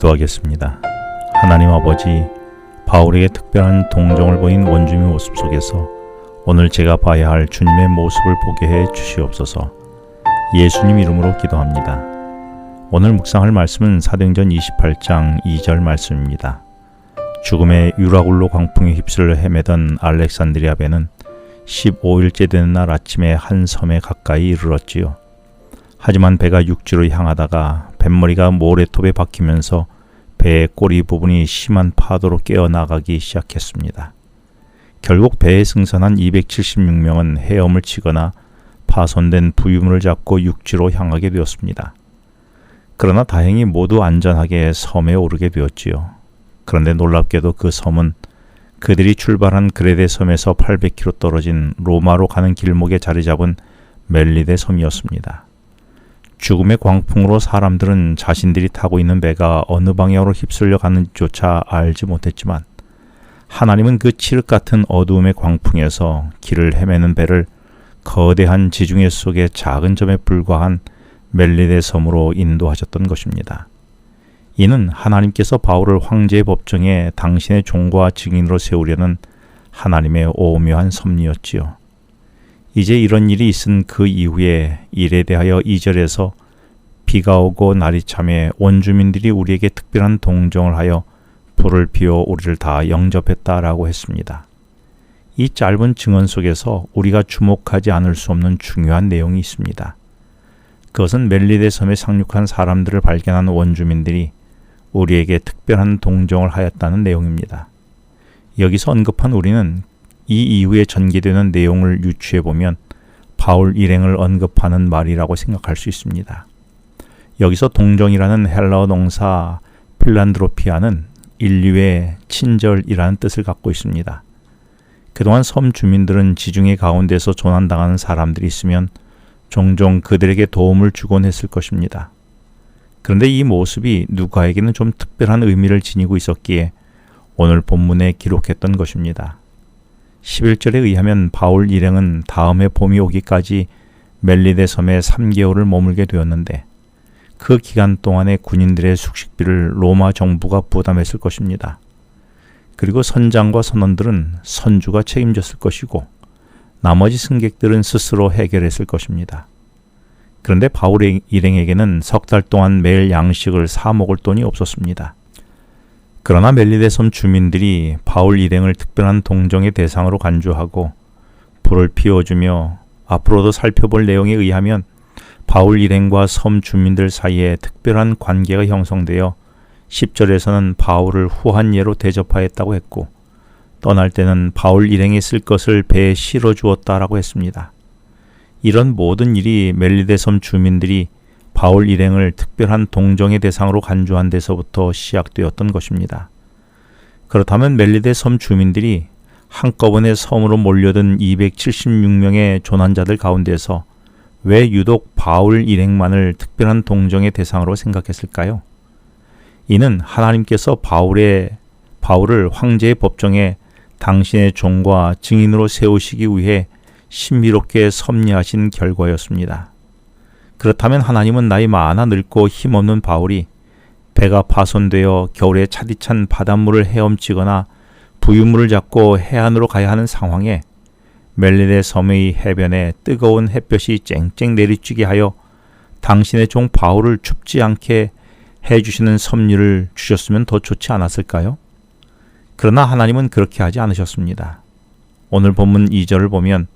기도하겠습니다. 하나님 아버지, 바울에게 특별한 동정을 보인 원주민 모습 속에서 오늘 제가 봐야 할 주님의 모습을 보게 해 주시옵소서. 예수님 이름으로 기도합니다. 오늘 묵상할 말씀은 사도행전 28장 2절 말씀입니다. 죽음의 유라굴로 광풍에 휩쓸려 헤매던 알렉산드리아 배는 15일째 되는 날 아침에 한 섬에 가까이 이르렀지요. 하지만 배가 육지로 향하다가 뱃머리가 모래톱에 박히면서 배의 꼬리 부분이 심한 파도로 깨어나가기 시작했습니다. 결국 배에 승선한 276명은 헤엄을 치거나 파손된 부유물을 잡고 육지로 향하게 되었습니다. 그러나 다행히 모두 안전하게 섬에 오르게 되었지요. 그런데 놀랍게도 그 섬은 그들이 출발한 그레데 섬에서 800km 떨어진 로마로 가는 길목에 자리 잡은 멜리데 섬이었습니다. 죽음의 광풍으로 사람들은 자신들이 타고 있는 배가 어느 방향으로 휩쓸려 가는지조차 알지 못했지만 하나님은 그 칠흑 같은 어두움의 광풍에서 길을 헤매는 배를 거대한 지중해 속의 작은 점에 불과한 멜리데 섬으로 인도하셨던 것입니다. 이는 하나님께서 바울을 황제의 법정에 당신의 종과 증인으로 세우려는 하나님의 오묘한 섭리였지요. 이제 이런 일이 있은 그 이후에 일에 대하여 2절에서 비가 오고 날이 참에 원주민들이 우리에게 특별한 동정을 하여 불을 피워 우리를 다 영접했다라고 했습니다. 이 짧은 증언 속에서 우리가 주목하지 않을 수 없는 중요한 내용이 있습니다. 그것은 멜리데 섬에 상륙한 사람들을 발견한 원주민들이 우리에게 특별한 동정을 하였다는 내용입니다. 여기서 언급한 우리는 이 이후에 전개되는 내용을 유추해보면 바울 일행을 언급하는 말이라고 생각할 수 있습니다. 여기서 동정이라는 헬라어 동사 필란드로피아는 인류의 친절이라는 뜻을 갖고 있습니다. 그동안 섬 주민들은 지중해 가운데서 조난당하는 사람들이 있으면 종종 그들에게 도움을 주곤 했을 것입니다. 그런데 이 모습이 누가에게는 좀 특별한 의미를 지니고 있었기에 오늘 본문에 기록했던 것입니다. 11절에 의하면 바울 일행은 다음 해 봄이 오기까지 멜리데 섬에 3개월을 머물게 되었는데 그 기간 동안의 군인들의 숙식비를 로마 정부가 부담했을 것입니다. 그리고 선장과 선원들은 선주가 책임졌을 것이고 나머지 승객들은 스스로 해결했을 것입니다. 그런데 바울 일행에게는 석 달 동안 매일 양식을 사 먹을 돈이 없었습니다. 그러나 멜리데 섬 주민들이 바울 일행을 특별한 동정의 대상으로 간주하고 불을 피워주며 앞으로도 살펴볼 내용에 의하면 바울 일행과 섬 주민들 사이에 특별한 관계가 형성되어 10절에서는 바울을 후한 예로 대접하였다고 했고 떠날 때는 바울 일행이 쓸 것을 배에 실어 주었다라고 했습니다. 이런 모든 일이 멜리데 섬 주민들이 바울 일행을 특별한 동정의 대상으로 간주한 데서부터 시작되었던 것입니다. 그렇다면 멜리데 섬 주민들이 한꺼번에 섬으로 몰려든 276명의 조난자들 가운데서 왜 유독 바울 일행만을 특별한 동정의 대상으로 생각했을까요? 이는 하나님께서 바울을 황제의 법정에 당신의 종과 증인으로 세우시기 위해 신비롭게 섭리하신 결과였습니다. 그렇다면 하나님은 나이 많아 늙고 힘없는 바울이 배가 파손되어 겨울에 차디찬 바닷물을 헤엄치거나 부유물을 잡고 해안으로 가야 하는 상황에 멜리데 섬의 해변에 뜨거운 햇볕이 쨍쨍 내리쬐게 하여 당신의 종 바울을 춥지 않게 해주시는 섭리를 주셨으면 더 좋지 않았을까요? 그러나 하나님은 그렇게 하지 않으셨습니다. 오늘 본문 2절을 보면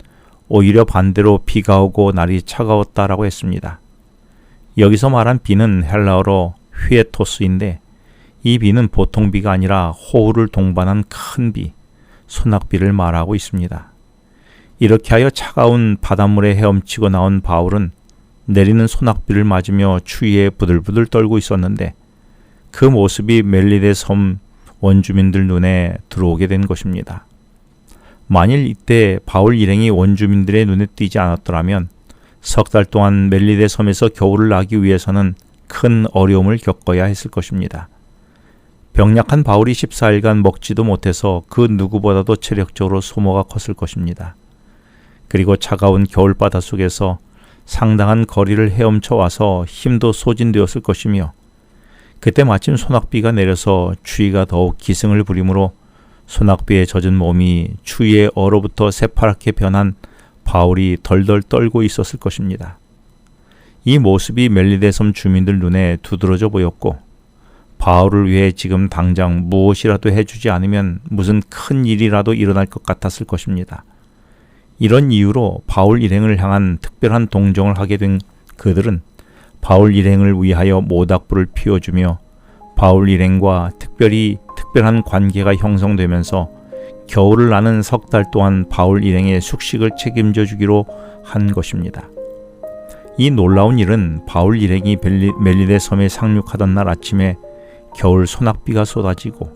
오히려 반대로 비가 오고 날이 차가웠다라고 했습니다. 여기서 말한 비는 헬라어로 휘에토스인데 이 비는 보통 비가 아니라 호우를 동반한 큰 비, 소낙비를 말하고 있습니다. 이렇게 하여 차가운 바닷물에 헤엄치고 나온 바울은 내리는 소낙비를 맞으며 추위에 부들부들 떨고 있었는데 그 모습이 멜리데 섬 원주민들 눈에 들어오게 된 것입니다. 만일 이때 바울 일행이 원주민들의 눈에 띄지 않았더라면 석 달 동안 멜리데 섬에서 겨울을 나기 위해서는 큰 어려움을 겪어야 했을 것입니다. 병약한 바울이 14일간 먹지도 못해서 그 누구보다도 체력적으로 소모가 컸을 것입니다. 그리고 차가운 겨울바다 속에서 상당한 거리를 헤엄쳐 와서 힘도 소진되었을 것이며 그때 마침 소낙비가 내려서 추위가 더욱 기승을 부리므로 소낙비에 젖은 몸이 추위에 얼어붙어 새파랗게 변한 바울이 덜덜 떨고 있었을 것입니다. 이 모습이 멜리데 섬 주민들 눈에 두드러져 보였고 바울을 위해 지금 당장 무엇이라도 해주지 않으면 무슨 큰 일이라도 일어날 것 같았을 것입니다. 이런 이유로 바울 일행을 향한 특별한 동정을 하게 된 그들은 바울 일행을 위하여 모닥불을 피워주며 바울 일행과 특별한 관계가 형성되면서 겨울을 나는 석 달 동안 바울 일행의 숙식을 책임져 주기로 한 것입니다. 이 놀라운 일은 바울 일행이 멜리데 섬에 상륙하던 날 아침에 겨울 소낙비가 쏟아지고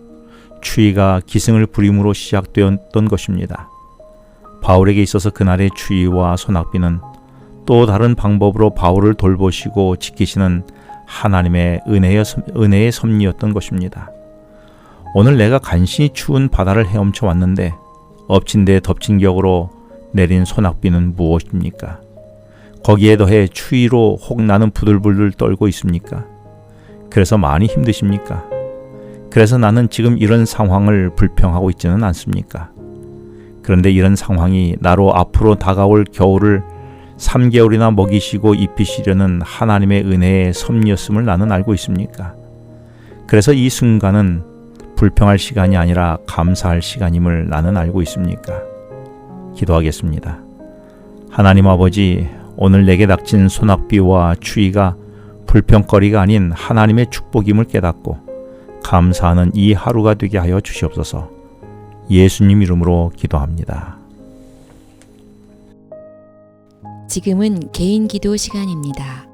추위가 기승을 부림으로 시작되었던 것입니다. 바울에게 있어서 그날의 추위와 소낙비는 또 다른 방법으로 바울을 돌보시고 지키시는 하나님의 은혜의 섭리였던 것입니다. 오늘 내가 간신히 추운 바다를 헤엄쳐 왔는데 엎친 데 덮친 격으로 내린 소낙비는 무엇입니까? 거기에 더해 추위로 혹 나는 부들부들 떨고 있습니까? 그래서 많이 힘드십니까? 그래서 나는 지금 이런 상황을 불평하고 있지는 않습니까? 그런데 이런 상황이 나로 앞으로 다가올 겨울을 3개월이나 먹이시고 입히시려는 하나님의 은혜의 섭리였음을 나는 알고 있습니까? 그래서 이 순간은 불평할 시간이 아니라 감사할 시간임을 나는 알고 있습니까? 기도하겠습니다. 하나님 아버지, 오늘 내게 닥친 소낙비와 추위가 불평거리가 아닌 하나님의 축복임을 깨닫고 감사하는 이 하루가 되게 하여 주시옵소서. 예수님 이름으로 기도합니다. 지금은 개인 기도 시간입니다.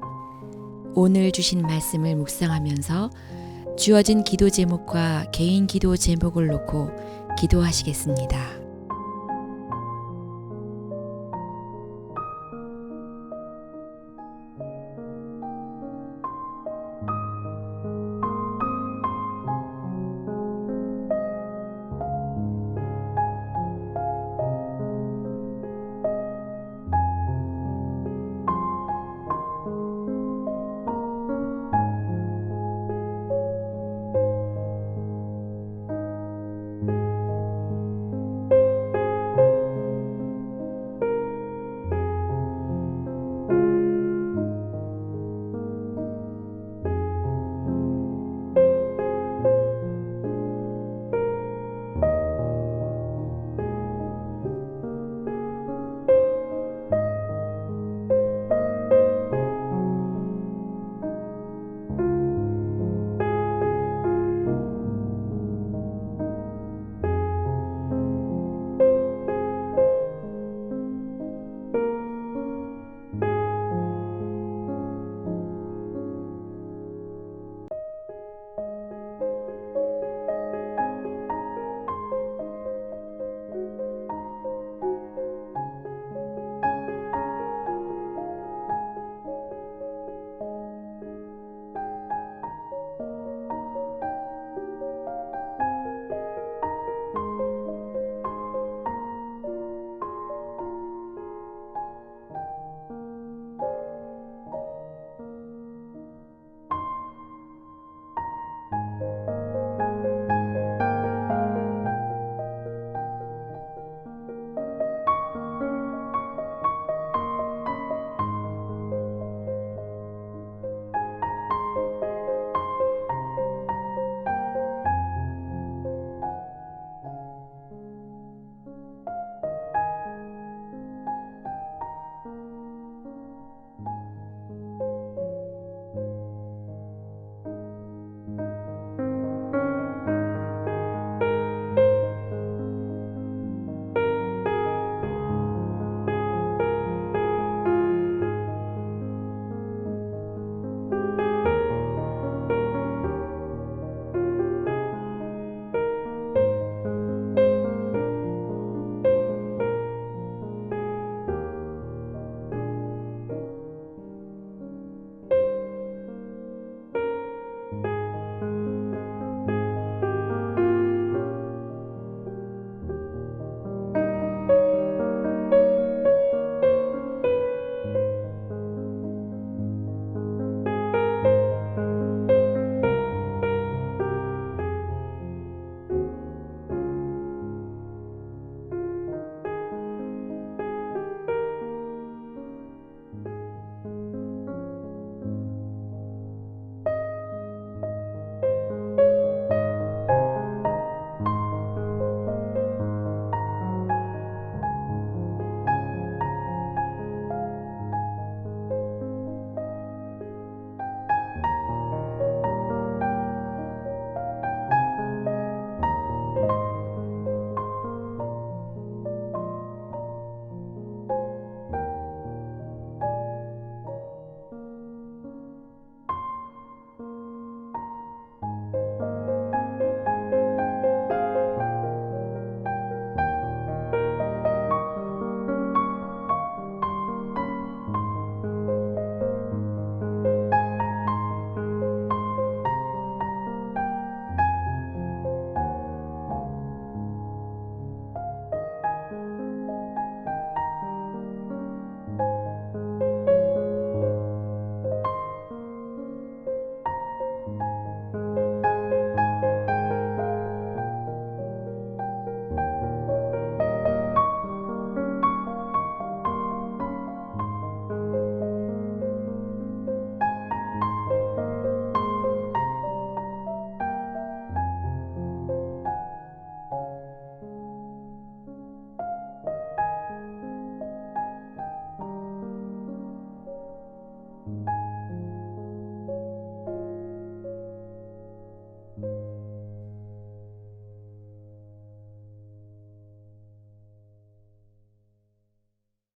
오늘 주신 말씀을 묵상하면서 주어진 기도 제목과 개인 기도 제목을 놓고 기도하시겠습니다.